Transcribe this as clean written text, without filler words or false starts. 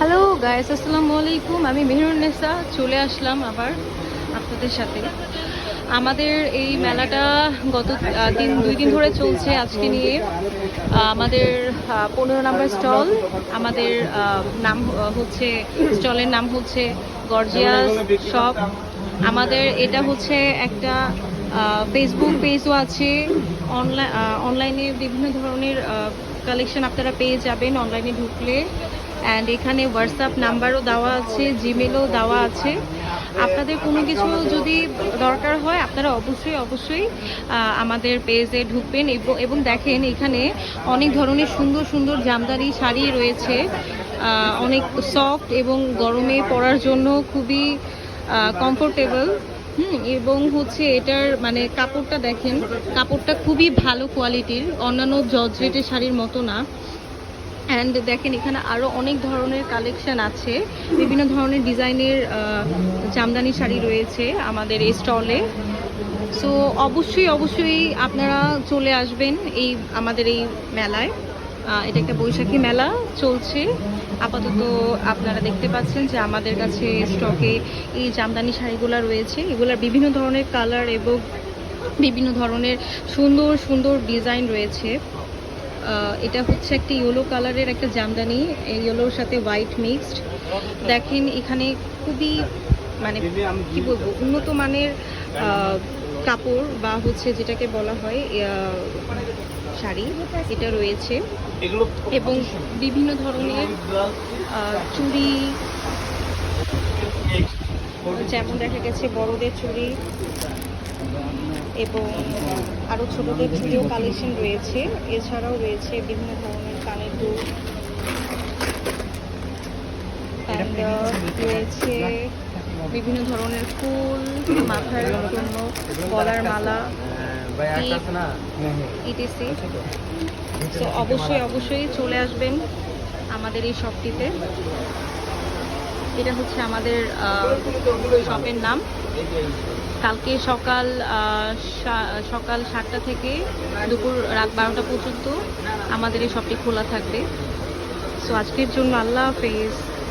Hello guys, আসসালামু আলাইকুম। আমি মেহেরুন্নেসা চলে আসলাম আবার আপনাদের সাথে। আমাদের এই মেলাটা গত 2 দিন ধরে চলছে। আজকে নিয়ে আমাদের 15 নম্বর স্টল। আমাদের নাম হচ্ছে, স্টলের নাম হচ্ছে গর্জিয়াস শপ। আমাদের এটা হচ্ছে একটা ফেসবুক পেজও আছে। অনলাইনে বিভিন্ন ধরনের কালেকশন আপনারা পেয়ে যাবেন অনলাইনে ঢুকলে। অ্যান্ড এখানে হোয়াটসঅ্যাপ নাম্বারও দেওয়া আছে, জিমেলও দেওয়া আছে। আপনাদের কোনো কিছু যদি দরকার হয় আপনারা অবশ্যই আমাদের পেজে ঢুকবেন এবং দেখেন এখানে অনেক ধরনের সুন্দর সুন্দর জামদানি শাড়ি রয়েছে, অনেক সফট এবং গরমে পরার জন্য খুবই কমফোর্টেবল। এবং হচ্ছে এটার মানে কাপড়টা দেখেন, কাপড়টা খুবই ভালো কোয়ালিটির, অন্যান্য জর্জেটের শাড়ির মতো না। অ্যান্ড দেখেন এখানে আরও অনেক ধরনের কালেকশন আছে, বিভিন্ন ধরনের ডিজাইনের জামদানি শাড়ি রয়েছে আমাদের এই স্টলে। সো অবশ্যই আপনারা চলে আসবেন এই আমাদের এই মেলায়। এটা একটা বৈশাখী মেলা চলছে আপাতত। আপনারা দেখতে পাচ্ছেন যে আমাদের কাছে স্টকে এই জামদানি শাড়িগুলো রয়েছে। এগুলোর বিভিন্ন ধরনের কালার এবং বিভিন্ন ধরনের সুন্দর সুন্দর ডিজাইন রয়েছে। এটা হচ্ছে একটা ইয়েলো কালারের একটা জামদানি, ইয়েলোর সাথে হোয়াইট মিক্সড। দেখেন এখানে খুবই মানে কি বলবো, উন্নত মানের কাপড় বা হচ্ছে যেটাকে বলা হয় শাড়ি, এটা রয়েছে। এবং বিভিন্ন ধরনের চুড়ি, যেমন দেখা গেছে বড়দের চুড়ি এবং আরও ছোটদের চুড়িও কালেকশন রয়েছে। এছাড়াও রয়েছে বিভিন্ন ধরনের কানের দুল, রয়েছে বিভিন্ন ধরনের ফুল, মাথার জন্য গলার মালা, ইটিসি। তো অবশ্যই চলে আসবেন আমাদের এই শপটিতে। এটা হচ্ছে আমাদের শপের নাম। কালকে সকাল 7টা থেকে দুপুর রাত 12টা পর্যন্ত আমাদের এই শপটি খোলা থাকবে। সো আজকের জন্য আল্লাহ হাফেজ।